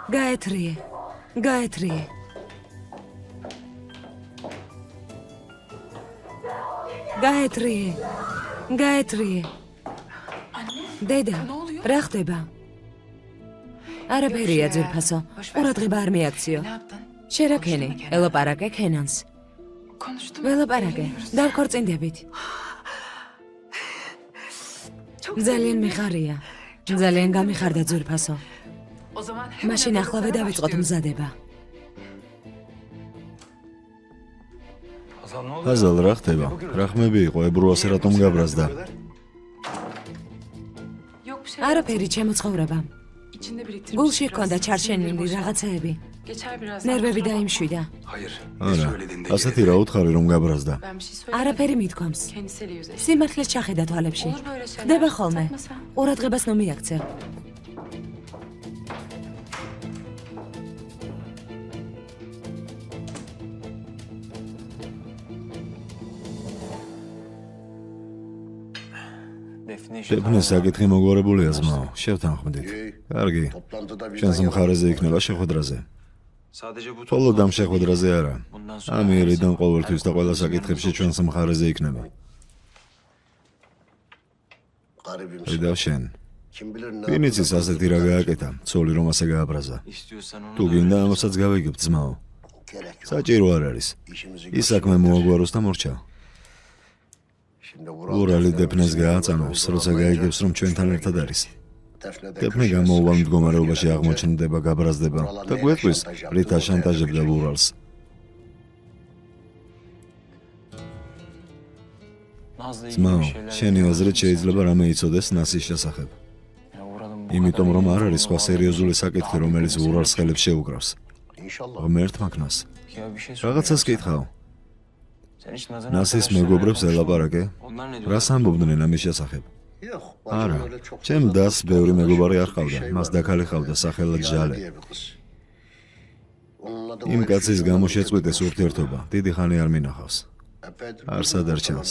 გაეთრიე. გაეთრიე. გაეთრიე. გაეთრიე. დედა, რა ხდება? არაფერია ძვირფასო. ყურადღება არ მიაქციო. შერაქენი, ელაპარაკე ქენანს. ველაპარაკე, დავქორწინდებით. ძალიან მიხარია. ძალიან გამიხარდა ძვირფასო. მაშინ ახლავე დავიწყოთ მზადება. აზალ, რა ხდება? რა ხმები იყო? ებრუ ასე რატომ გაბრაზდა? არაფერი ჩემო ცხოვრება. გულში ჰქონდა ჩარჩენილი რაღაცეები. ნერვები დაიმშვიდა. არა, ასეთი რა უთხარი რომ გაბრაზდა? არაფერი მithქვამს. სიმართლეს ჩახედა თვალებში. ხდება ხოლმე. ყურადღებას ნუ მიაქცევ. დეფნეს საკითხი მოგვარებულია ზმაო, შევთანხმდით. კარგი. ჩვენს მხარეზე იქნება შეხვედრაზე. მხოლოდ ამ შეხვედრაზე არა. ამიერიდან ყოველთვის და ყველა საკითხებში ჩვენს მხარეზე იქნება. ვიდავ შენ. ვინ იცის ასეთი რა გააკეთა, ცოლი რომ ასე გააბრაზა. თუ გინდა ამასაც გავიგებთ ზმაო. საჭირო არ არის. ის საქმე მოაგვაროს და მორჩა. ურალი დეფნეს გააწამოს, როცა გაიგებს რომ ჩვენთან ერთად არის. დეფნე გამოუვალ მდგომარეობაში აღმოჩნდება, გაბრაზდება და გვეტყვის, რით აშანტაჟებდა ურალს. ზმაო, შენი აზრით შეიძლება რამე იცოდეს ნასის შესახებ. იმიტომ რომ არ არის სხვა სერიოზული საკითხი, რომელიც ურალს ხელებს შეუკრავს. ღმერთ მაქნას. რაღაცას კითხავ. ნასის მეგობრებს ელაპარაკე? რას ამბობდნენ ამის შესახებ? არა, ჩემ დას ბევრი მეგობარი არ ყავდა, მას დაქალი ყავდა სახელად ჟალე. იმ კაცის გამო შეწყვიტეს ურთიერთობა, დიდი ხანი არ მინახავს. არც ადარჩენს.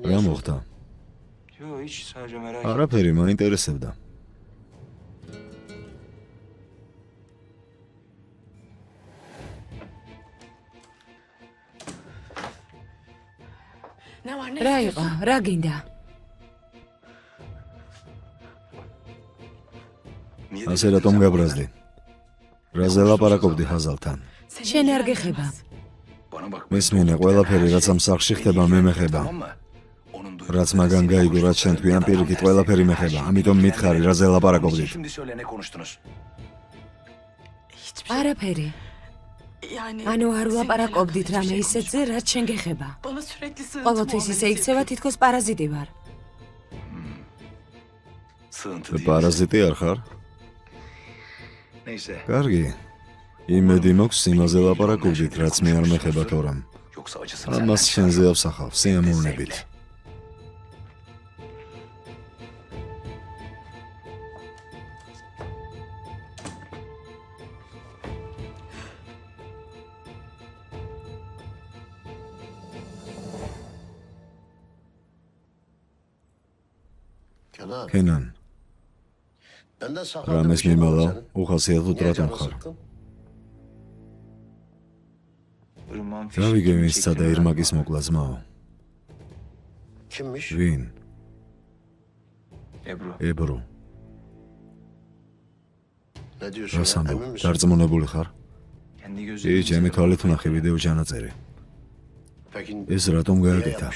რა მოხდა? არაფერი, მაინტერესებდა. რა იყო? რა გინდა? ასე რატომ გაბრაზდი? რაზე ლაპარაკობდი ხაზალთან? შენ არ გეხება. მესმინე, ყველაფერი რაც ამ სახლში ხდება მე მეხება. რაც მაგან გაიგო, რაც შენ თქვი ამ პირიქით ყველაფერი მეხება. ამიტომ მითხარი, რაზე ლაპარაკობდით? არაფერი. ანუ არ ვლაპარაკობდით რამე ისეთზე, რაც შენ გეხება. ყოველთვის ისე იქცევა, თითქოს პარაზიტი ვარ. პარაზიტი არ ხარ? კარგი. იმედი მოქვს იმაზე ლაპარაკობდით, რაც მე არ მეხება თორემ. ამას შენზე ავსახავ, სიამოვნებით. ქენან, რამეს მიმალავ, უხასიათოდ რატომ ხარ? დავიგე ვინსა და ირმაკის მოკლა ზმაო. ვინ? ებრუ. რას ამბობ? დარწმუნებული ხარ? ი, ჩემი თვალით ვნახე ვიდეო ჩანაწერი. ეს რატომ გააკეთა?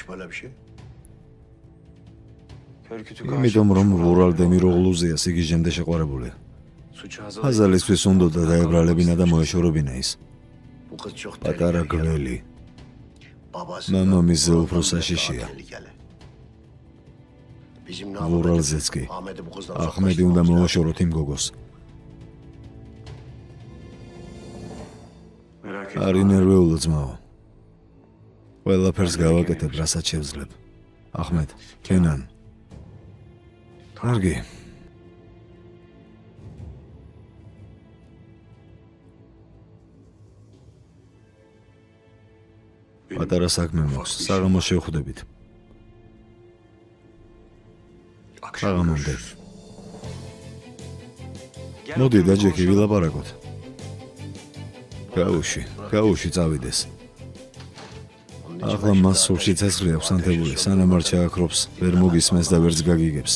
იმიტომ რომ ურალ დემიროღლუზია სიგიჟემდე შეყვარებული. აზალისთვის უნდოდა დაებრალებინა და მოეშორებინა ის. პატარა გველი. მამამისზე უფრო საშიშია. ურალზეც კი. ახმედი უნდა მოაშოროთ იმ გოგოს. არი ნერვეულო ძმაო. ყველაფერს გავაკეთებ, რასაც შევძლებ. ახმედ, ქენან. კარგი. პატარა საქმე მაქვს, საღამოს შევხვდებით. საღამომდე. მოდი დაჯექი ვილაპარაკოთ. გაუში წავიდეს. ახლა მას სულში ცეცხლი აქვს ანთებული, სანამ არ ჩააქრობს, ვერ მოგისმენს და ვერც გაგიგებს.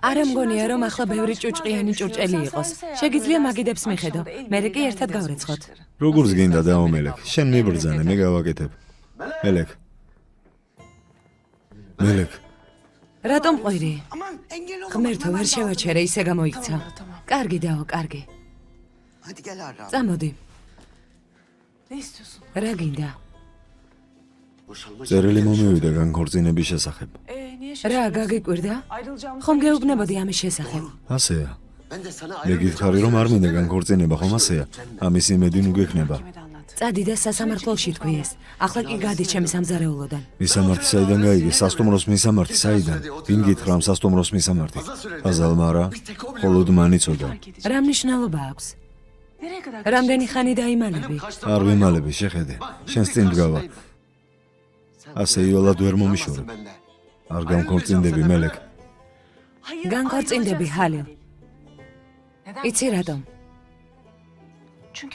არა მგონია რომ ახლა ბევრი ჭუჭყიანი ჭურჭელი იყოს. შეგიძლია მაგიდებს მიხედო. მერე კი ერთად გავრეცხოთ. როგორც გინდა დაო მელეკ, შენ მიბრძანე, მე გავაკეთებ. მელეკ. რატომ ყვირი? ღმერთო ვერ შევაჩერე, ისე გამოიქცა. კარგი დაო, კარგი. წამოდი. რა გინდა? წერილი მომივიდა განქორწინების შესახებ. რა გაგიკვირდა? ხომ გეუბნებოდი ამის შესახებ? ასეა. მე გითხარი რომ არ მინდა განქორწინება, ხომ ასეა? ამის იმედი ნუ გექნება. წადი და სასამართლოში თქვი ეს. ახლა კი გადი ჩემი სამზარეულოდან. მისამართი საიდან გაიგე? სასტუმროს მისამართი საიდან? ვინ გითხრა ამ სასტუმროს მისამართი? აზალმა რა? მხოლოდ მან იცოდა. რა მნიშვნელობა აქვს? რამდენი ხანი დაიმალები? არ ვიმალები, შეხედე. შენს წინ დგავა. ასე იოლად ვერ მომიშორებ. არ განქორწინდები, მელეკ. განქორწინდები, ჰალილ. იცი რატომ?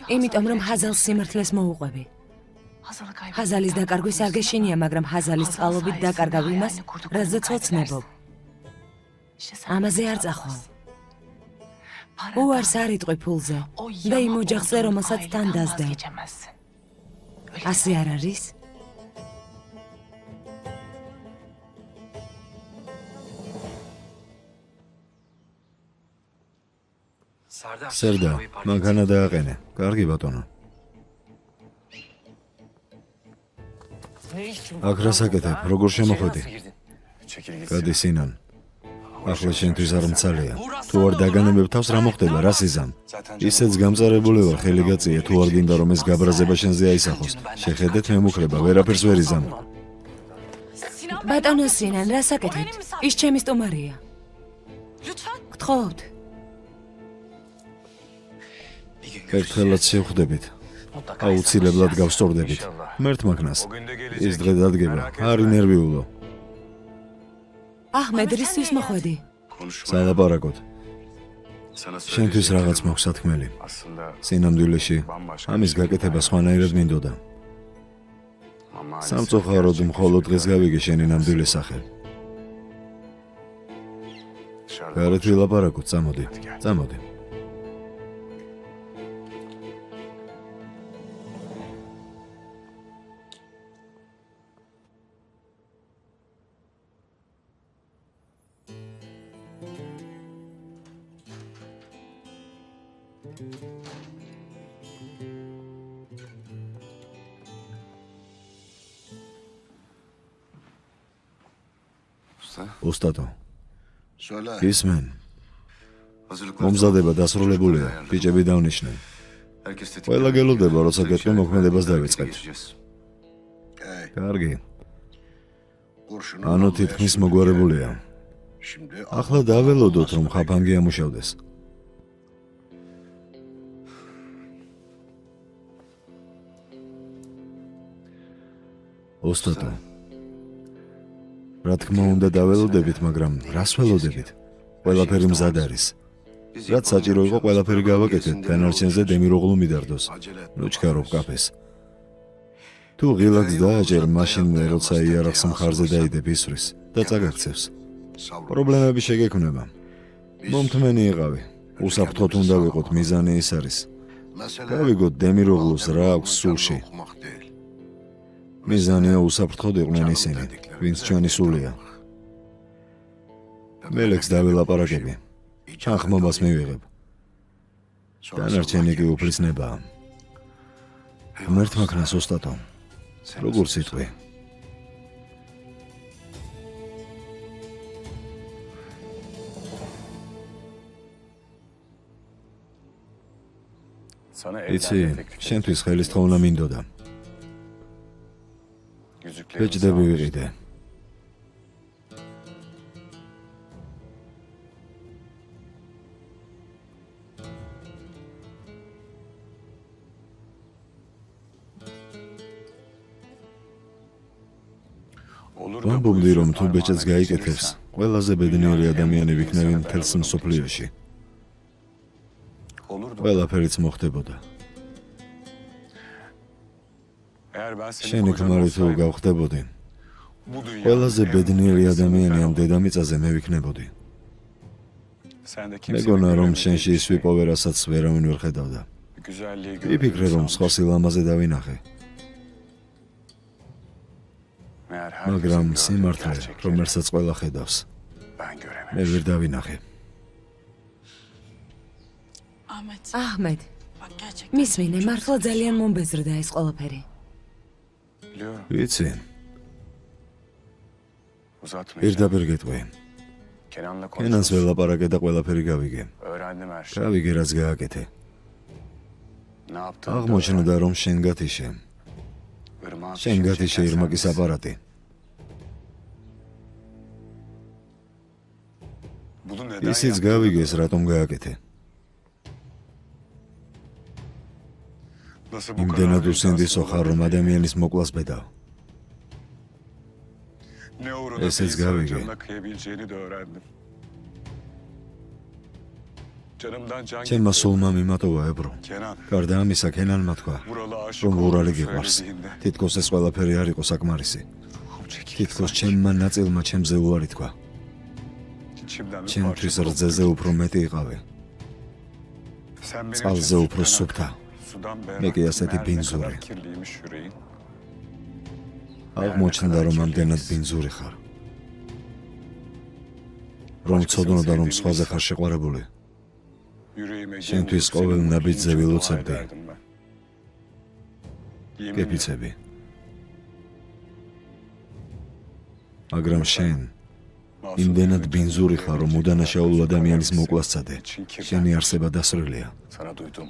იმიტომ რომ ჰაზალს სიმართლეს მოუყვები. ჰაზალის დაკარგვის არ გეშინია, მაგრამ ჰაზალის წყალობით დაკარგავ იმას, რაზეც ოცნებობ. ამაზე არ წახვალ. უარს არ იტყვი ფულზე და იმ ოჯახზე, რომელსაც თან დასდევ. ასე არ არის? სერდა, მანქანა დააყენე. კარგი ბატონო. აქ რა საკეთებ? როგორ შემოხვედი? გადი სინან. ახლა შენთვის არ მცალია. თუ არ დაგანებებ თავს, რა მოხდება? რა სიზამ? ისეც გამწარებული ვარ, ხელი გაწია, თუ არ გინდა რომ ეს გაბრაზება შენზე აისახოს. შეხედეთ მემუქრება, ვერაფერს ვერ იზამ. ბატონო სინან, რა საკეთებთ? ის ჩემი სტუმარია. გთხოვთ. ერთხელაც შევხვდებით. აუცილებლად გავსწორდებით. მერთმაკნას. ის დღე დადგება. არ ინერვიულო. აჰმედრისთვის მოხვედი. სალაპარაკოთ. შენთვის რაღაც მაქვს სათქმელი. სინამდვილეში ამის გაკეთება სხვანაირად მინდოდა. სამწუხაროდ მხოლოდ დღეს გავიგე შენი ნამდვილი სახე. გარეთ ვილაპარაკოთ, წამოდი. ოსტატო. ისმენ. მომზადება დასრულებულია, ბიჭები დავნიშნენ. ყველა გელოდება, როცა გეტყვი მოქმედებას დავიწყებთ. კარგი. ანუ თითქმის მოგვარებულია. ახლა დაველოდოთ, რომ ხაფანგი ამუშავდეს. ოსტატო. რა თქმა უნდა დაველოდებით, მაგრამ რას ველოდებით? ყველაფერი მზად არის. რაც საჭირო იყო, ყველაფერი გავაკეთეთ, დანარჩენზე დემიროღლუ მიდარდოს. ნუ ჩქარობ კაფეს. თუ ღილაკს დააჭერ, მაშინ როცა იარაღს მხარზე დაიდებ ისვრის და წაგაქცევს. პრობლემები შეგექმნება. მომთმენი იყავი. უსაფრთხოდ უნდა ვიყოთ, მიზანი ის არის. გავიგოთ დემიროღლუს რა აქვს სულში. მიზანია უსაფრთხოდ იყვნენ ისინი, ვინც ჩვენი სულია. მელექს დაველაპარაკები. ჩანხმობას მივიღებ. დანარჩენი კი უფლისნებაა. მერთმაკნას ოსტატო. როგორ სიტყვი? იცი, შენთვის ხელისთხოვნა მინდოდა. ბეჭდები ვიყიდე. ვამბობდი რომ თუ ბეჭედს გაიკეთებს, ყველაზე ბედნიერი ადამიანი ვიქნები მთელს მსოფლიოში. ყველაფერიც მოხდებოდა. შენი ქმარი თუ გავხდებოდი, ყველაზე ბედნიერი ადამიანი ამ დედამიწაზე მე ვიქნებოდი. მეგონა რომ შენში ის ვიპოვე, რასაც ვერავინ ვერ ხედავდა. ვიფიქრე რომ სხვა სილამაზე დავინახე. მაგრამ სიმართლე, რომელსაც ყველა ხედავს, მე ვერ დავინახე. აჰმედ, მისმინე, მართლა ძალიან მომბეზრდა ეს ყველაფერი. ვიცი, პირდაპირ გეტყვი. კენანს ველაპარაკე და ყველაფერი გავიგე. გავიგე, რაც გააკეთე. აღმოჩნდა რომ შენ გათიშე. შენ გათიშე ირმაკის აპარატი. ისიც გავიგეს, რატომ გააკეთე. იმდენად უსინდისო ხარ, რომ ადამიანის მოკლას ბედავ. ესეც გავიგე. ჩემმა სულმა მიმატოვა ებრო. გარდა ამისა, კენანმა თქვა, რომ ვურალი გიყვარს. თითქოს ეს ყველაფერი არ იყო საკმარისი. თითქოს ჩემმა ნაწილმა ჩემზე უარი თქვა. ჩემთვის რძეზე უფრო მეტი იყავი. წყალზე უფრო სუფთა. მე კი ასეთი ბინძური. აღმოჩნდა რომ ამდენად ბინძური ხარ. რომ ცოდნოდა რომ სხვაზე ხარ შეყვარებული. შენთვის ყოველ ნაბიჯზე ვილოცებდი. გეფიცები. მაგრამ შენ იმდენად ბინძური ხარ, რომ უდანაშაულ ადამიანის მოკლას წადე. შენი არსება დასრულია.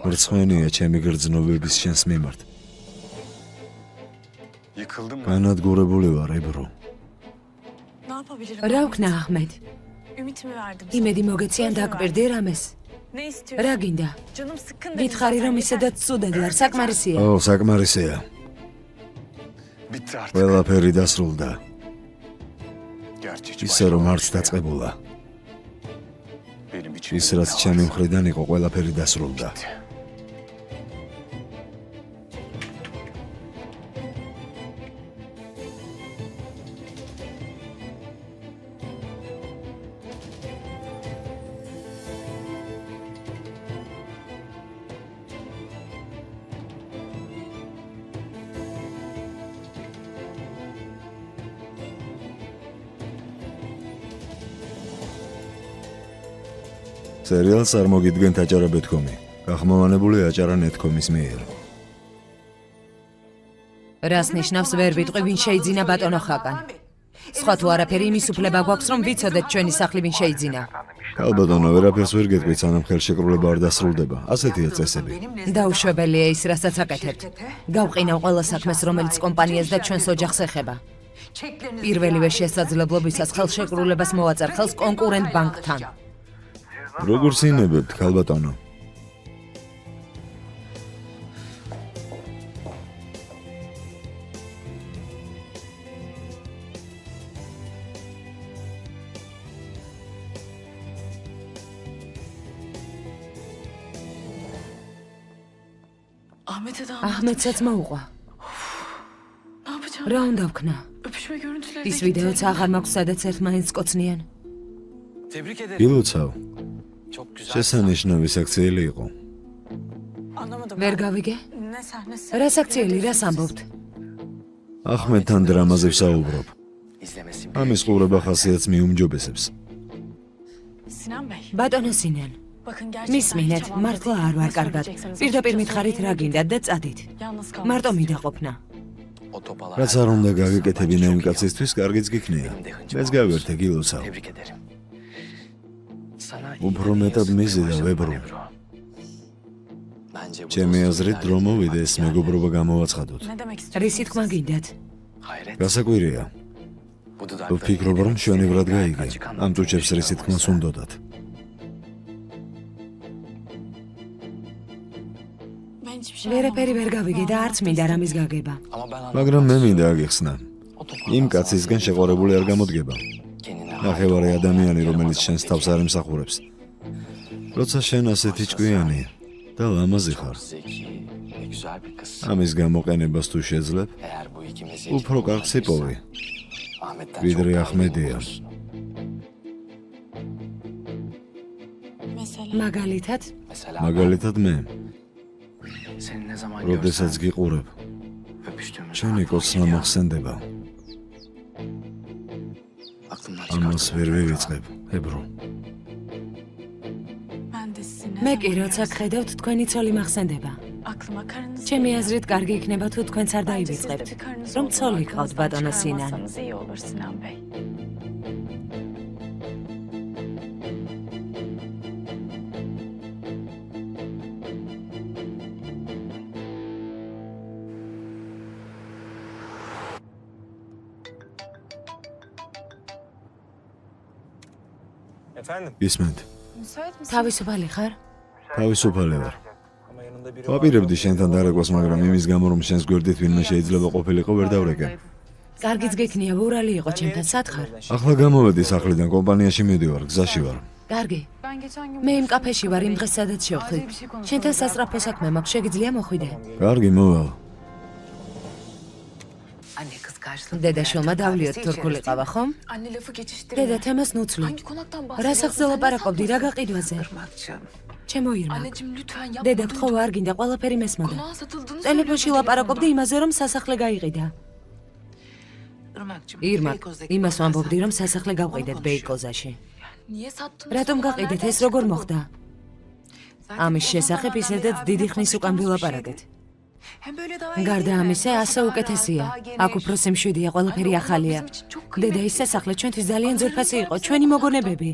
მრცხვენია ჩემი გრძნობების შენს მიმართ. განადგურებული ვარ, ებრო. რა ვქნა, აჰმედ? იმედი მოგეციან დაგვერდი რამეს? რა გინდა? გითხარი რომ ისედაც ცუდად ვარ, საკმარისია. ო, საკმარისია. ყველაფერი დასრულდა. ისე რომ არც დაწყებულა. ის რაც ჩემი მხრიდან იყო, ყველაფერი დასრულდა. სერიალს არ მოგიდგენთ აჭარა.com-ი. გახმოვანებული აჭარა.net.com-ის მიერ. რას ნიშნავს ვერ ვიტყვი ვინ შეიძინა ბატონო ხაკან? სხვა თუ არაფერი იმის უფლება გვაქვს რომ ვიცოდეთ ჩვენი სახლი ვინ შეიძინა. ქალბატონო, ვერაფერს ვერ გეტყვით, სანამ ხელშეკრულება არ დასრულდება. ასეთია წესები. დაუშვებელია ის, რასაც აკეთებთ. გავყინავ ყველა საქმეს, რომელიც კომპანიას და ჩვენს ოჯახს ეხება. პირველივე შესაძლებლობისას ხელშეკრულებას მოვაწერ ხელს კონკურენტ ბანკთან. როგორ სინებებთ, ქალბატონო? აჰმედსაც მოუყვა. რა უნდა ვქნა? ის ვიდეოც აღარ მაქვს, სადაც ერთმანეთს კოცნიან. გილოცავ. შესანიშნავი საქციელი იყო. ვერ გავიგე? რა საქციელი, რას ამბობთ? აჰმედთან დრამაზე ვსაუბრობ. ამის ყურება ხასიათს მიუმჯობესებს. ბატონო სინან, მისმინეთ, მართლა არ ვარ კარგად. პირდაპირ მითხარით რა გინდათ და წადით. მარტო მიდაყოფნა. რაც არ უნდა გაგეკეთებინა იმ კაცისთვის, კარგიც გიქნია. მეც გავერთე, გილოცავ. უფრო მეტად მიზედა ვებრო. ჩემი აზრით დრო მოვიდა ეს მეგობრობა გამოვაცხადოთ. რისი თქმა გინდათ? გასაკვირია. ვფიქრობ, რომ ჩვენივრად გაიგე. ამ წუჩებს რისი თქმას უნდოდათ. ვერაფერი ვერ გავიგე და არც მინდა რამის გაგება. მაგრამ მე მინდა აგიხსნა. იმ კაცისგან შეყარებული არ გამოდგება. ნახევარი ადამიანი, რომელიც შენს თავს არ ემსახურებს. როცა შენ ასეთი ჭკვიანი და ლამაზი ხარ. ამის გამოყენებას თუ შეძლებ, უფრო კარგს იპოვი, ვიდრე ახმედია. მაგალითად მე, როდესაც გიყურებ, ჩვენი კოცნა მოხსენდება. ამას ვერ ვივიწყებ, ებრო. მე კი როცა გხედავთ თქვენი ცოლი მახსენდება. ჩემი აზრით კარგი იქნება თუ თქვენც არ დაივიწყებთ, რომ ცოლი გყავთ ბატონო სინან. ისმენთ, თავისუფალი ხარ? თავისუფალი ვარ. ვაპირებდი შენთან დარაგვას, მაგრამ იმის გამო, რომ შენს გვერდით ვინმე შეიძლება ყოფილიყო, ვერ დავრეკე. კარგიც გექნია, ურალი იყო ჩემთან, სად ხარ? ახლა გამოვედი სახლიდან, კომპანიაში მივდივარ, გზაში ვარ. კარგი. მე იმ კაფეში ვარ, იმ დღეს სადაც შევხვდით. შენთან სასწრაფო საქმე მაქვს, შეგიძლია მოხვიდე? კარგი, მოვალ. დედაშვილმა დავლიოთ თურქული ყავა, ხომ? დედა თემას ნუცვლი. რა სახზე ლაპარაკობდი, რა გაყიდვაზე? ჩემო ირმა. დედა გთხოვა არ გინდა ყველაფერი მესმოდა. ტელეფონში ლაპარაკობდი იმაზე, რომ სასახლე გაიყიდა. ირმა, იმას ვამბობდი, რომ სასახლე გავყიდეთ ბეიკოზაში. რატომ გაყიდეთ, ეს როგორ მოხდა? ამის შესახებ ისედაც დიდი ხნის უკან ვილაპარაკეთ. გარდა ამისა, ასე უკეთესია. აქ უფრო სიმშვიდეა, ყველაფერი ახალია. დედა ის სასახლე ჩვენთვის ძალიან ძვირფასი იყო, ჩვენი მოგონებები.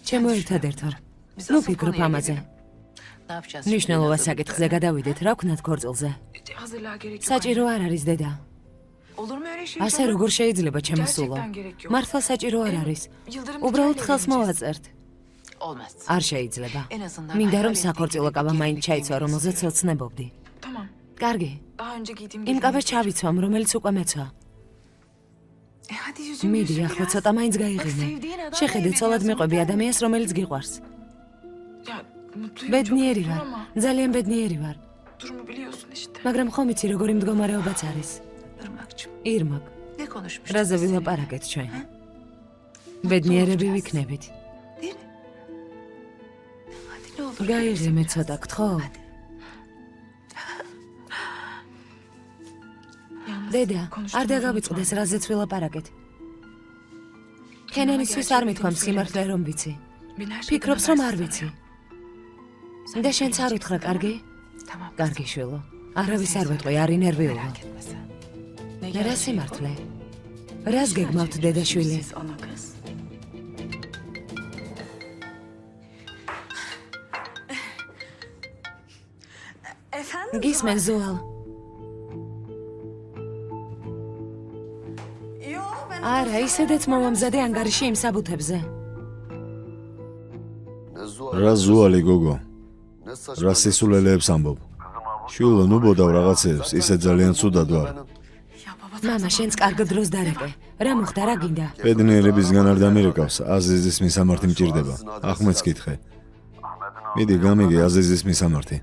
ჩემო ერთადერთ ვარ. ნუ ფიქრობ ამაზე. ნიშნულოვან საკითხზე გადავიდეთ, რა ვქნათ ქორწილზე? საჭირო არ არის დედა. ასე როგორ შეიძლება ჩემოსულო? მართლა საჭირო არ არის. უბრალოდ ხელს მოვაწერთ. არ შეიძლება. მინდა რომ საქორწილო კავა მაინც ჩაიცვა, რომელზეც ოცნებობდი. კარგი. იმ კავას ჩავიცვამ, რომელიც უკვე მეცვა. მიდი, ახლა ცოტა მაინც გაიღიმე. შეხედე, ცოლად მიყვები ადამიანს, რომელიც გიყვარს. ბედნიერი ვარ, ძალიან ბედნიერი ვარ. მაგრამ ხომ იცი როგორი მდგომარეობაც არის? ირმაკ, რაზე ვილაპარაკეთ ჩვენ? ბედნიერები ვიქნებით. გაიღიმე ცოტა, გთხოვ? დედა, არ დაგავიწყდეს, რაზეც ვილაპარაკეთ. ქენენისთვის არ მithქვამს სიმართლე რომ ვიცი. ფიქრობს რომ არ ვიცი. და შენც არ უთხრა, კარგი? კარგი შვილო. არავის არ ვეტყვი, არ ინერვიულო. რა სიმართლე? რას გეგმავთ დედაშვილი? გისმენ ზუალ. არა, ისედაც მომამზადე ანგარიში იმ საბუთებზე. რა ზუალი გოგო? რა სისულელეებს ამბობ? შვილო, ნუ ბოდავ რაღაცეებს, ისე ძალიან ცუდად ვარ. მამა, შენც კარგ დროს დარეკე. რა მოხდა, რა გინდა? ბედნიერებისგან არ დამირეკავს, აზიზის მისამართი მჭირდება. ახმედს კითხე. მიდი, გამიგე აზიზის მისამართი.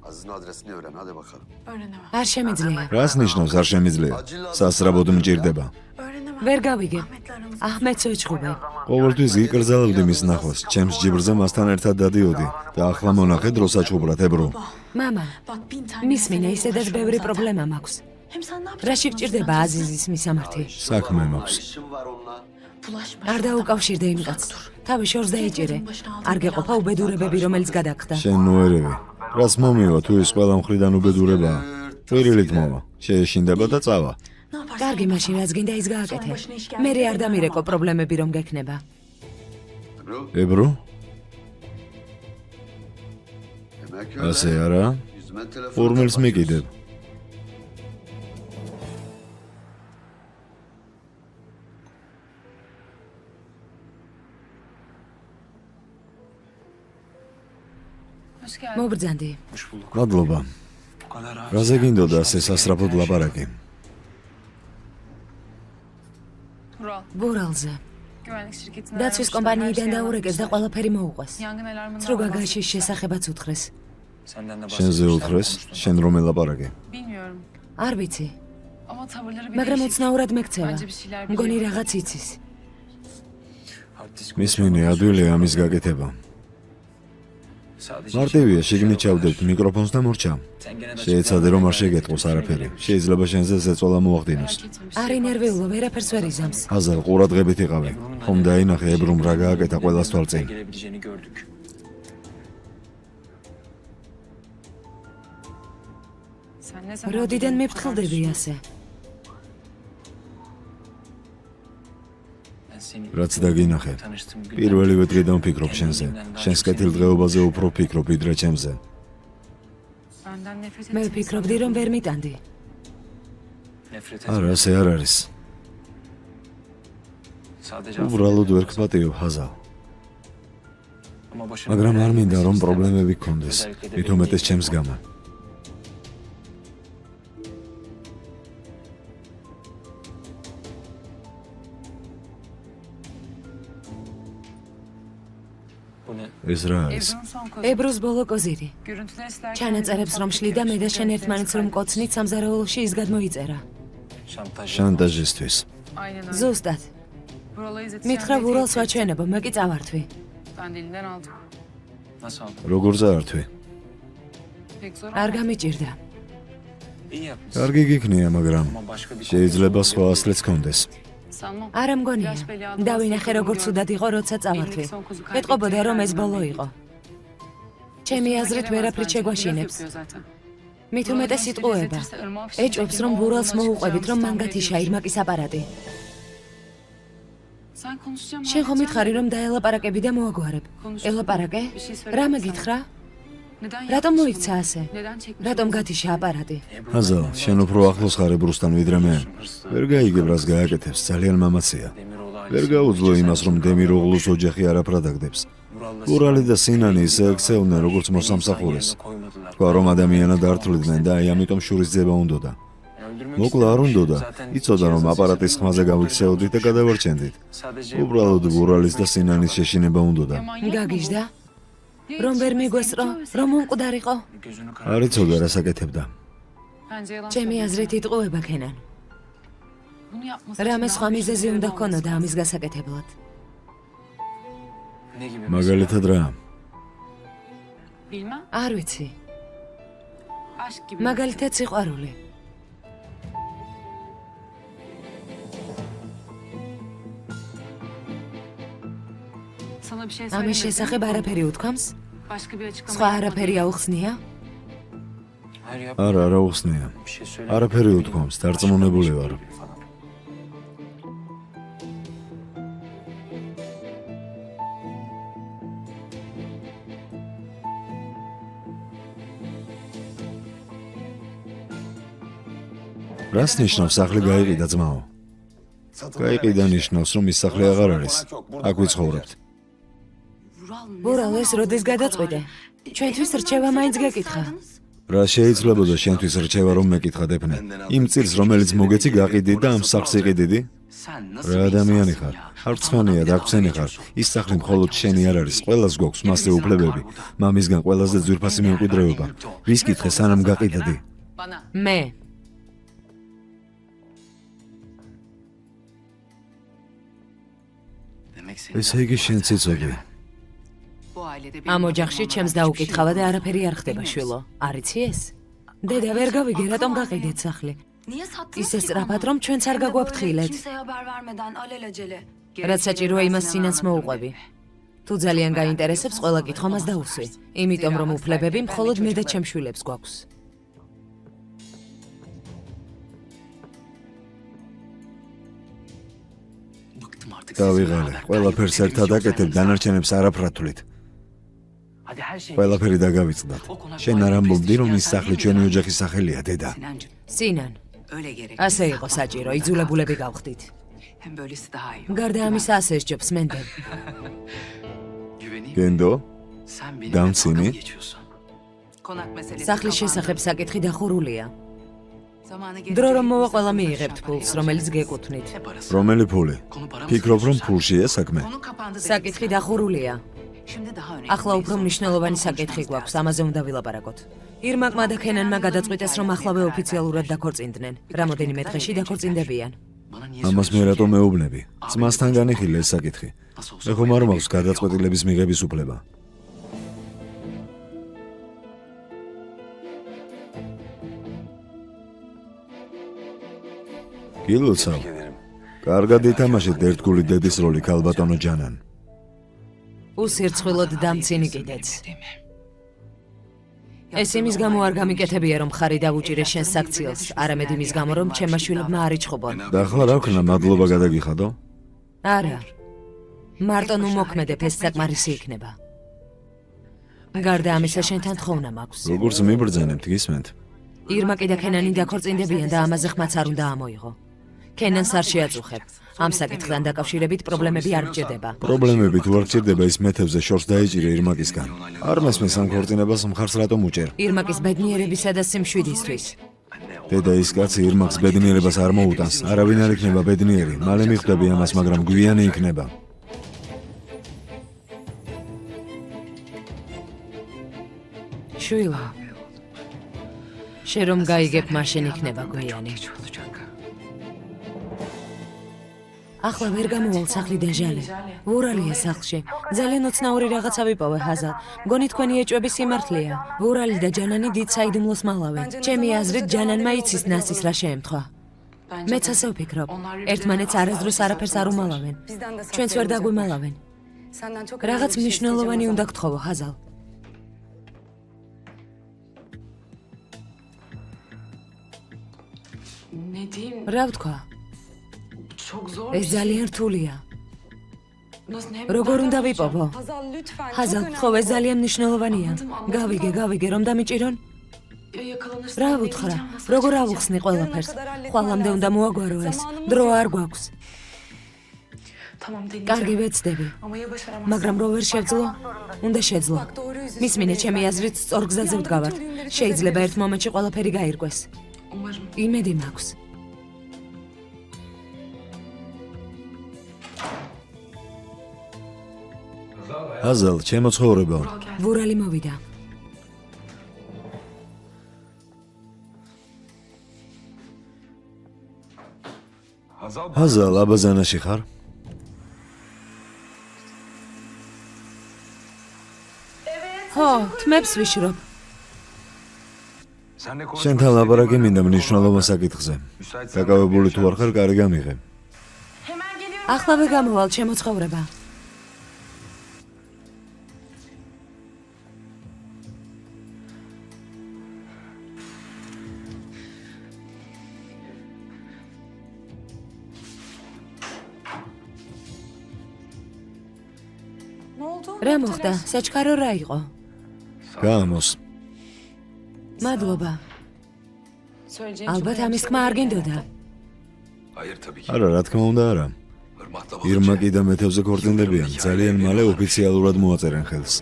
არ შემიძლია. რას ნიშნავს არ შემიძლია? სასწრაფოდ მჭირდება. ვერ გავიგებ. აჰმედს ვეჭხუბე. ყოველთვის გიკრძალებდი მის ნახვას, ჩემს ჯიბრზე მასთან ერთად დადიოდი და ახლა მონახე დრო საჩუბრად, ებრო. მამა, მისმინე, ისედაც ბევრი პრობლემა მაქვს. რაში გჭირდება აზიზის მისამართი? საქმე მაქვს. არ დაუკავშირდე იმ კაცს. თავი შორს დაიჭირე. არ გეყოფა უბედურებები, რომელიც გადაგხდა. შენ ნუერევი. რაც მომივა, თუ ის ყველა მხრიდან უბედურებაა. ყვირილით მოვა, შეეშინდება და წავა. კარგი, მაშინ რაც გინდა ის გააკეთე. მე არ დამირეკო პრობლემები რომ გექნება. ებრო? ასე არა? ფორმულს მიყიდებ. მობრძანდი. მადლობა. რაზე გინდოდა ასე სასწრაფოდ ლაპარაკი? ბურალზე. დაცვის კომპანიიდან დაურეკეს და ყველაფერი მოუყვეს. ცრუ გაგაშის შესახებაც უთხრეს. შენზე უთხრეს, შენ რომ ელაპარაკე. არ ვიცი. მაგრამ უცნაურად მეკცევა. მგონი რაღაც იცის. მისმინე ადვილია ამის გაკეთება. მარტივია, შიგნით ჩავდებთ მიკროფონს და მორჩა. შეეცადე რომ არ შეგეტყოს არაფერი. შეიძლება შენზე ზეწოლა მოახდინოს. არ ინერვიულო, ვერაფერს ვერ იზამს. აზარ, ყურადღებით იყავი. ხომ დაინახე ებრუმ რა გააკეთა ყველას თვალწინ. როდიდან მიფრთხილდები ასე? რაც დაგინახე. პირველივე დღიდან ვფიქრობ შენზე. შენს კეთილდღეობაზე უფრო ვფიქრობ ვიდრე ჩემზე. მე ვფიქრობდი რომ ვერ მიტანდი. არა, ასე არ არის. უბრალოდ ვერ გპატიო, ჰაზალ. მაგრამ არ მინდა რომ პრობლემები გქონდეს, მით უმეტეს ჩემს გამო. ეს რა არის? ებრუს ბოლო კოზირი. ჩანაწერებს რომ შლი და მე და შენ ერთმანეთს რომ მკოცნით სამზარეულოში ის გადმოიწერა. შანტაჟისთვის. ზუსტად. მითხრა ბურალს ვაჩვენებო, მე კი წავართვი. როგორ წაართვი? არ გამიჭირდა. კარგი გიქნია, მაგრამ შეიძლება სხვა ასლიც გქონდეს. არა მგონია. დავინახე როგორ ცუდად იყო, როცა წავართვი. ეტყობოდა რომ ეს ბოლო იყო. ჩემი აზრით ვერაფრით შეგვაშინებს. მით უმეტეს იტყუება. ეჭვებს რომ ბურალს მოუყვებით, რომ მან გათიშა ირმაკის აპარატი. შენ ხომ მითხარი რომ დაელაპარაკები და მოაგვარებ. ელაპარაკე? რა მეკითხრა? რატომ მოიქცა ასე? რატომ გათიშა აპარატი? ჰაზალ, შენ უფრო ახლოს ხარ ებრუსთან ვიდრე მე. ვერ გაიგებ რას გააკეთებს, ძალიან მამაცია. ვერ გაუძლო იმას რომ დემიროღლუს ოჯახი არაფრად აგდებს. ბურალი და სინანი ისე ექცეუდნენ როგორც მოსამსახურეს. თქვა რომ ადამიანად ართვლიდნენ და აი ამიტომ შურის ძება უნდოდა. მოკლა არ უნდოდა, იცოდა რომ აპარატის ხმაზე გავიქცეოდით და გადავარჩენდით. უბრალოდ ბურალის და სინანის შეშინება უნდოდა. გაგიჟდა? რომ ვერ მიგვესწრო, რომ უმკვდარიყო? არ იცოდა რას აკეთებდა. ჩემი აზრით იტყუება ქენან. რამე სხვა მიზეზი უნდა ქონოდა ამის გასაკეთებლად. მაგალითად რა? არ ვიცი. მაგალითად სიყვარული. ამის შესახებ არაფერი უთქვამს? სხვა არაფერი აუხსნია? არა, არა უხსნია. არაფერი უთქვამს, დარწმუნებული ვარ. რას ნიშნავს სახლი გაიყიდა ძმაო? გაიყიდა ნიშნავს რომ ის სახლი აღარ არის. აქ ვიცხოვრობთ. ბურალ ეს როდის გადაწყვიტე? ჩვენთვის რჩევა მაინც გეკითხა. რა შეიძლებოდა შენთვის რჩევა რომ მეკითხა დეფნე? იმ წილს რომელიც მოგეცი გაყიდი და ამ სახლს იყიდიდი? რა ადამიანი ხარ? არცმანია დაგცენი ხარ. ის სახლი მხოლოდ შენი არ არის, ყველას გვაქვს მასზე უფლებები. მამისგან ყველაზე ძვირფასი მემკვიდრეობა. ვის კითხე სანამ გაყიდდი? მე. ესე იგი შენ ციცოდი. ამ ოჯახში ჩემს დაუკითხავა და არაფერი არ ხდება შვილო. არიცი ეს? დედა ვერ გავიგე რატომ გაყიდეთ სახლი? ისე სწრაფად რომ ჩვენც არ გაგვაფრთხილეთ. რაც საჭიროა იმას სინანს მოუყვები. თუ ძალიან გაინტერესებს, ყველა კითხვა მას დაუსვი. იმიტომ რომ უფლებები მხოლოდ მე და ჩემ შვილებს გვაქვს. დავიღალე, ყველაფერს ერთად აკეთებ, დანარჩენებს არაფრად თვლით. ყველაფერი დაგავიწყდათ. შენ არ ამბობდი რომ ის სახლი ჩვენი ოჯახის სახელია, დედა? სინან. ასე იყო საჭირო, იძულებულები გავხდით. გარდა ამისა ასე სჯობს მენდე. გენდო? დამცინი? სახლის შესახებ საკითხი დახურულია. დრო რომ მოვა ყველა მიიღებთ ფულს, რომელიც გეკუთვნით. რომელი ფული? ფიქრობ რომ ფულშია საქმე? საკითხი დახურულია. ახლა უფრო მნიშვნელოვანი საკითხი გვაქვს, ამაზე უნდა ვილაპარაკოთ. ირმაკმა და ქენანმა გადაწყვიტეს, რომ ახლავე ოფიციალურად დაქორწინდნენ. რამოდენიმე დღეში დაქორწინდებიან. ამას მე რატომ მეუბნები? ძმასთან განიხილე ეს საკითხი. მე ხომ არ მაქვს გადაწყვეტილების მიღების უფლება. გილოცავ. კარგად ითამაშეთ ერთგული დედის როლი ქალბატონო ჯანან. უსირცხვილოდ დამცინი კიდეც. ეს იმის გამო არ გამიკეთებია, რომ ხარი დაგუჭირეს შენს საქციელს, არამედ იმის გამო, რომ ჩემმა შვილებმა არ იჩხუბონ. და ახლა რა ვქნა, მადლობა გადაგიხადო? არა. მარტო ნუ მოქმედებ, ეს საკმარისი იქნება. გარდა ამისა, შენთან თხოვნა მაქვს. როგორც მიბრძანებთ, გისმენთ? ირმაკი და ქენანი დაქორწინდებიან და ამაზე ხმაც არ უნდა ამოიღო. ქენანს არ შეაწუხებ. ამ საკითხთან დაკავშირებით პრობლემები არ გჭირდება. პრობლემები თუ არ გჭირდება, ის მეთევზე შორს დაიჭირე ირმაკისგან. არ მესმის ამ ქორწინებას მხარს რატომ უჭერ? ირმაკის ბედნიერებისა და სიმშვიდისთვის. დედა ის კაცი ირმაკს ბედნიერებას არ მოუტანს. არავინ არ იქნება ბედნიერი. მალე მიხვდები ამას, მაგრამ გვიანი იქნება. შვილო. შენ რომ გაიგებ, მაშინ იქნება გვიანი. ახლა ვერ გამოვალ სახლიდან ჟალე. ვურალია სახლში. ძალიან ოცნაური რაღაცა ვიპოვე ჰაზალ. მგონი თქვენი ეჭვები სიმართლეა. ვურალი და ჯანანი დიდ საიდუმლოს მალავენ. ჩემი აზრით ჯანანმა იცის ნასის რა შეემთხვა. მეც ასე ვფიქრობ. ერთმანეთს არასდროს არაფერს არ უმალავენ. ჩვენც ვერ დაგვიმალავენ. რაღაც მნიშვნელოვანი უნდა გთხოვო ჰაზალ. რა ვთქვა? ეს ძალიან რთულია. როგორ უნდა ვიპოვო? ჰაზალ, ხო, ეს ძალიან მნიშვნელოვანია. გავიგე, რომ დამიჭირონ? რა ვუთხრა? როგორ ავუხსნი ყველაფერს? ხვალამდე უნდა მოაგვარო ეს. დრო არ გვაქვს. კარგი, ვეცდები. მაგრამ რო ვერ შევძლო? უნდა შეძლო. მისმინე, ჩემი აზრით, სწორ გზაზე ვდგავართ. შეიძლება ერთ მომენტში ყველაფერი გაირკვეს. იმედი მაქვს. აზალ, ჩემო ცხოვრებო. ვურალი მოვიდა. აზალ, აბაზანაში ხარ? ხო, თმებს ვიშრობ. შენთან ლაპარაკი მინდა მნიშვნელოვან საკითხზე. დაკავებული თუ არ ხარ, კარი გამიღე. ახლავე გამოვალ, ჩემო ცხოვრება. რა მოხდა? საჩქარო რა იყო? გამოს. მადლობა. ალბათ ამის თქმა არ გინდოდა. არა, რა თქმა უნდა, არა. ირმაკი და მეთევზე ქორწინდებიან. ძალიან მალე ოფიციალურად მოაწერენ ხელს.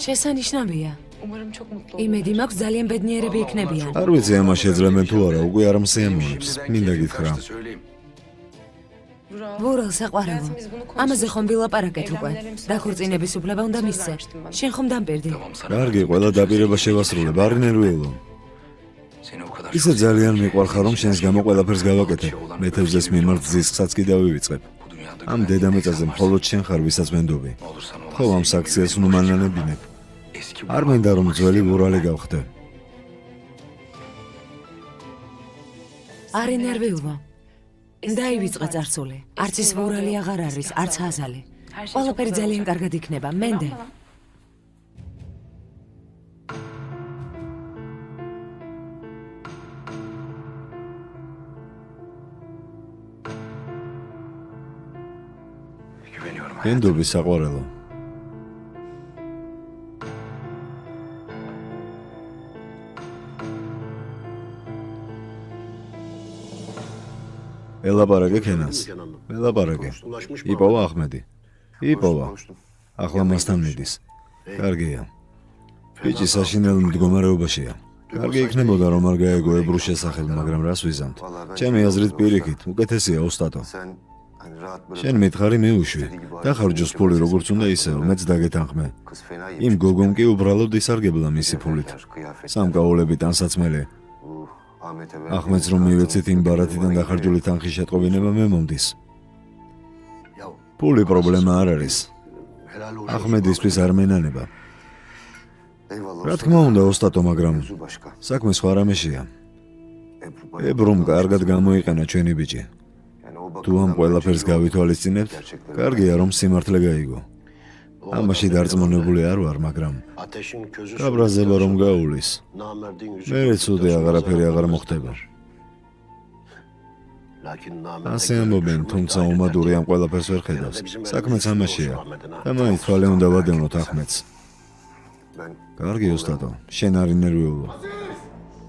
შესანიშნავია. იმედი მაქვს ძალიან ბედნიერები იქნებიან. არ ვიცი ამას შეძლებენ თუ არა, უკვე არ მსიამოვნებს. მინდა გითხრა. ვურალ საყვარელო. ამაზე ხომ ვილაპარაკეთ უკვე. დაქორწინების უფლება უნდა მისცე. შენ ხომ დამპირდი? კარგი, ყველა დაპირება შევასრულებ, არ ნერვიულო. ისე ძალიან მიყვარხარ, რომ შენს გამო ყველაფერს გავაკეთებ. მეთევზეს მიმართ ზისხსაც კი დავივიწყებ. ამ დედამიწაზე მხოლოდ შენ ხარ, ვისაც მენდობი. ხო, ამ საქციელს ნუმანანებინებ. არ მინდა რომ ძველი ვურალი გავხდე. არ ინერვიულო. დაივიწყე წარსული. არც ის ვურალი აღარ არის, არც აზალი. ყველაფერი ძალიან კარგად იქნება, მენდე. მენდობი საყვარელო. ელაპარაკე ქენანს. ელაპარაკე. იპოვა ახმედი. იპოვა. ახლა მასთან მიდის. კარგია. ბიჭი საშინელ მდგომარეობაშია. კარგი იქნებოდა რომ არ გაეგო ებრუს შესახებ, მაგრამ რას ვიზამთ? ჩემი აზრით პირიქით, უკეთესია ოსტატო. შენ მითხარი მე უშვი. დახარჯოს ფული როგორც უნდა ისევ, მეც დაგეთანხმე. იმ გოგომ კი უბრალოდ ისარგებლა მისი ფულით. სამკაულებით ანსაცმელი. ახმედს რომ მივეცით იმ ბარათიდან დახარჯული თანხის შეტყობინება მე მომდის. ფული პრობლემა არ არის. ახმედისთვის არ მენანება. რა თქმა უნდა ოსტატო, მაგრამ საქმე სხვა რამეშია. ებრომ კარგად გამოიყენა ჩვენი ბიჭი. თუ ამ ყველაფერს გავითვალისწინებთ, კარგია რომ სიმართლე გაიგო. ამაში დარწმუნებული არ ვარ, მაგრამ გაბრაზება რომ გაუვლის. მე ცუდი აღარაფერი აღარ მოხდება. ასე ამბობენ, თუმცა უმადური ამ ყველაფერს ვერ ხედავს. საქმეც ამაშია და მაინც თვალე უნდა ვადევნოთ ახმედს. კარგი ოსტატო, შენ არ ინერვიულო.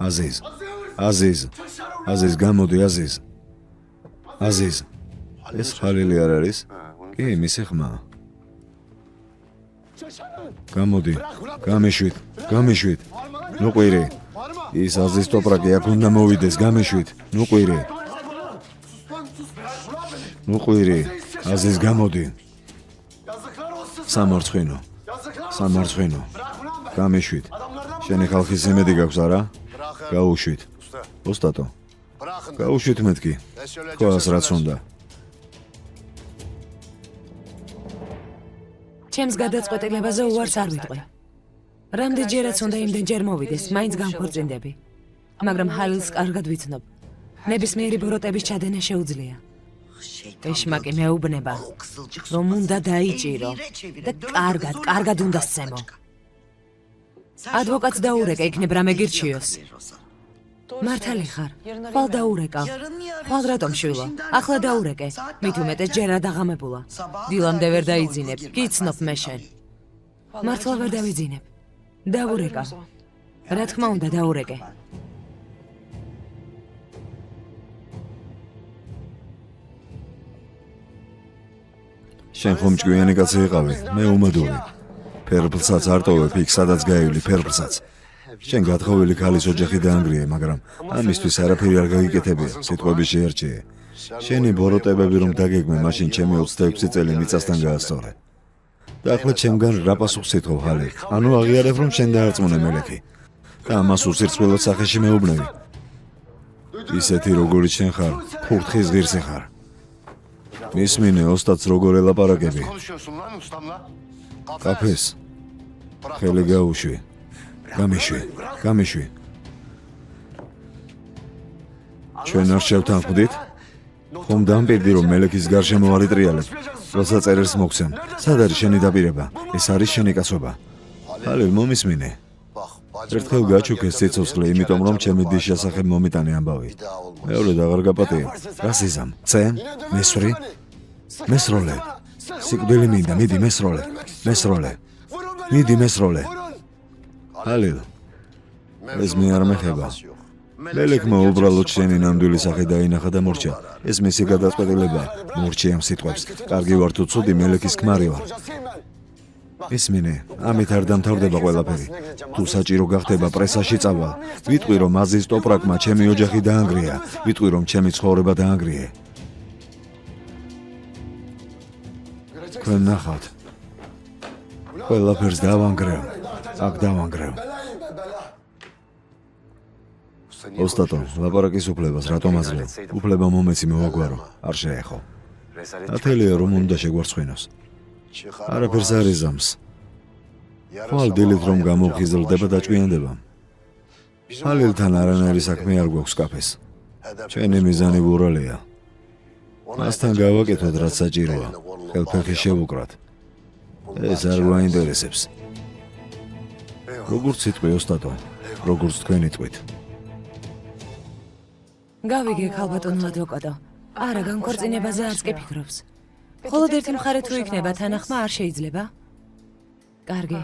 აზიზ, გამოდი აზიზ. აზიზ, ეს ხალილი არ არის? კი, მისი ხმა. გამოდი, გამიშვით. ნუ ყვირი. ის აზიზ ტოპრაკი აქ უნდა მოვიდეს, გამიშვით. ნუ ყვირი. აზიზ, გამოდი. სამარცხვინო. გამიშვით. შენი ხალხის იმედი გაქვს არა? გაუშვით. ოსტატო. გაუშვით მეთქი. თქვას რაც უნდა. ჩემს გადაწყვეტილებაზე უარს არ ვიტყვი. რამდენჯერაც უნდა იმდენჯერ მოვიდეს, მაინც განქორწინდები. მაგრამ ჰალილს კარგად ვიცნობ. ნებისმიერი ბოროტების ჩადენა შეუძლია. ეშმაკი მეუბნება, რომ უნდა დაიჭირო და კარგად უნდა სცემო. ადვოკატს დაურეკე, იქნებ რამე გირჩიოს. მართალი ხარ, ხვალ დაურეკავ. ხვალ რატომ შვილო? ახლა დაურეკე. მით უმეტეს ჯერ ადაღამებულა. დილამდე ვერ დაიძინებ, გიცნობ მე შენ. მართლა ვერ დავიძინებ. დაურეკავ. რა თქმა უნდა დაურეკე. შენ ხომ ჭკვიანი კაცი იყავი, მე უმადური. ფერფლსაც არ ტოვებ იქ, სადაც გაივლი ფერფლსაც. შენ გათხოვილი ქალის ოჯახი დაანგრიე, მაგრამ ამისთვის არაფერი არ გაგიკეთებია, სიტყვები შეერჩიე. შენი ბოროტებები რომ დაგეგმე, მაშინ ჩემი 26 წელი მიწასთან გაასწორე. და ახლა ჩემგან რა პასუხს ითხოვ ხალე? ანუ აღიარებ რომ შენ დაარწმუნე მელექი. და ამას უსირცხვილოდ სახეში მეუბნები. ისეთი როგორიც შენ ხარ, ფურთხის ღირსი ხარ. მისმინე ოსტატს როგორ ელაპარაკები. კაფეს. ხელი გაუშვი. გამიშვი. ჩვენ არ შევთანხმდით? ხომ დამპირდი რომ მელექის გარშემო არ იტრიალებ, როცა წერილს მოგცემ. სად არის შენი დაპირება? ეს არის შენი კაცობა. ჰალილ, მომისმინე. ერთხელ გაჩუქეს სიცოცხლე, იმიტომ რომ ჩემი დის შესახებ მომიტანე ამბავი. მეორედ აღარ გაპატიებ. რას იზამ? წემ? მესროლე. სიკვდილი მინდა, მიდი მესროლე. ჰალილ, ეს მე არ მეხება. მელექმა უბრალოდ შენი ნამდვილი სახე დაინახა და მორჩა. ეს მისი გადაწყვეტილებაა. მორჩი ამ სიტყვებს. კარგი ვარ თუ ცუდი, მელექის ქმარი ვარ. ისმინე, ამით არ დამთავრდება ყველაფერი. თუ საჭირო გახდება პრესაში წავალ. ვიტყვი რომ აზიზ ტოპრაკმა ჩემი ოჯახი დაანგრია. ვიტყვი რომ ჩემი ცხოვრება დაანგრიე. თქვენ ნახავთ. ყველაფერს დავანგრევ. ოსტატო, ლაპარაკის უფლებას რატომ აძლევ? უფლება მომეცი მოვაგვარო, არ შეეხო. ათელია რომ უნდა შეგვარცხინოს. არაფერს არ იზამს. ხვალ დილით რომ გამოვხიზლდება და ჭკვიანდება. ჰალილთან არანაირი საქმე არ გვაქვს კაფეს. ჩვენი მიზანი ბურალია. მასთან გავაკეთოთ რაც საჭიროა. ხელფეხი შევუკრათ. ეს არ გვაინტერესებს. როგორც სიტყვი ოსტატო, როგორც თქვენი თვით. გავიგე ქალბატონო ადვოკატო. არა, განქორწინებაზე არც კი ფიქრობს. მხოლოდ ერთი მხარე თუ იქნება თანახმა არ შეიძლება? კარგი.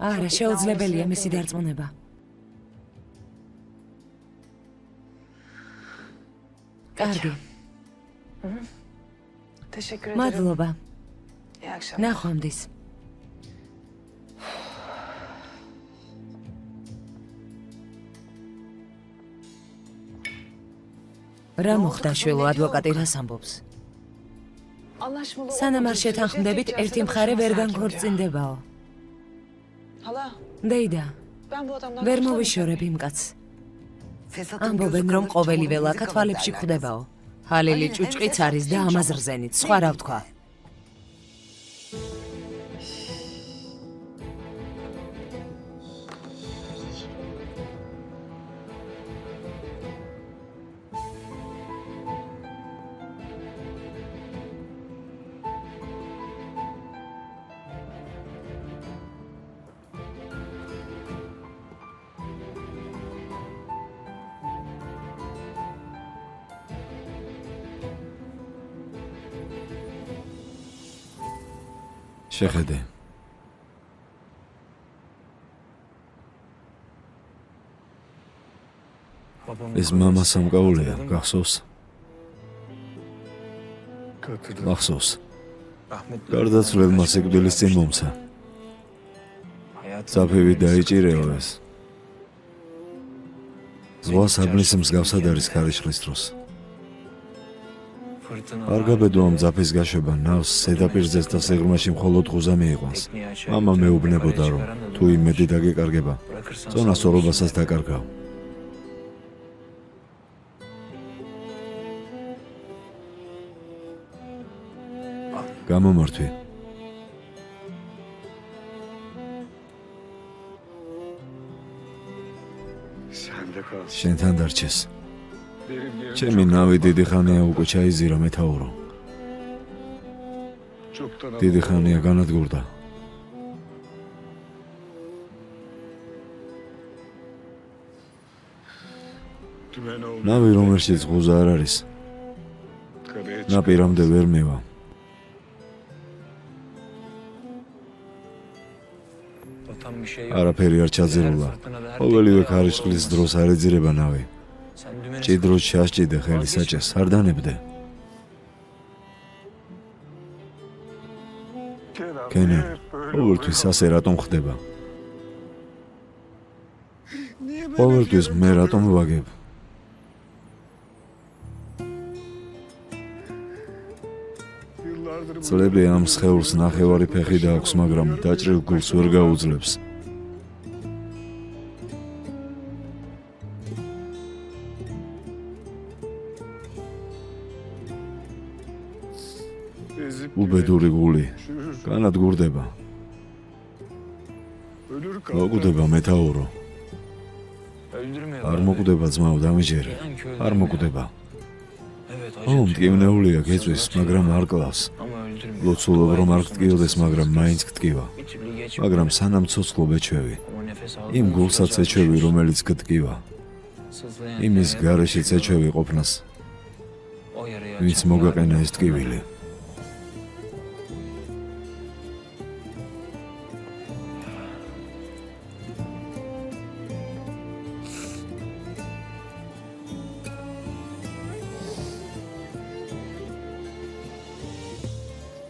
არა, შეუძლებელია მისი დარწმუნება. კარგი. მადლობა. ნახვამდის. რა მოხდა შვილო, ადვოკატი რას ამბობს? სანამ არ შეთანხმდებით, ერთი მხარე ვერ განქორწინდებაო. დეიდა, ვერ მოვიშორებ იმ კაცს. ამბობენ, რომ ყოველივე ლაქა თვალებში გვხვდებაო. ჰალილი ჭუჭყიც არის და ამაზრზენით, სხვა რა ვთქვა. შეხედე. ეს მამა სამკაულია, გახსოვს? მახსოვს. გარდაცვლებმა სიკვდილის წინ მომცა. საფევი დაიჭირეო ეს. ზღვა საბნის მსგავსად არის ქარიშხლის დროს. არ გაბედო ამ ძაფის გაშვება ნავს ზედაპირზეც და სიღრმეში მხოლოდ ღუზა მიიყვანს. მამა მეუბნებოდა, რომ თუ იმედი დაგეკარგება, წონას ორობასაც დაკარგავ. გამომართვი. შენთან დარჩეს. ჩემი ნავი დიდი ხანია უკვე ჩაიზირა მეთაურო. დიდი ხანია განადგურდა. ნავი რომელშიც ღუზა არ არის, ნაპირამდე ვერ მევა. არაფერი არ ჩაძირულა. ყოველივე ქარიშხლის დროს არ ეძირება ნავი. ჭიდროს ჩასჭიდე ხელი საჭეს, არ დანებდე. კენა, ყოველთვის ასე რატომ ხდება? ყოველთვის მე რატომ ვაგებ? წლები ამ სხეულს ნახევარი ფეხი დააქვს, მაგრამ დაჭრილ გულს ვერ გაუძლებს. უბედური გული განადგურდება. მოკვდება მეთაურო. არ მოკვდება ძმაო, დამიჯერე. არ მოკვდება. მტკივნეულია გეწვის, მაგრამ არ კლავს. ლოცულობ რომ არ გტკიოდეს, მაგრამ მაინც გტკივა. მაგრამ სანამ ცოცხლობ ეჩვევი. იმ გულსაც ეჩვევი, რომელიც გტკივა. იმის გარეშეც ეჩვევი ყოფნას, ვინც მოგაყენა ეს ტკივილი.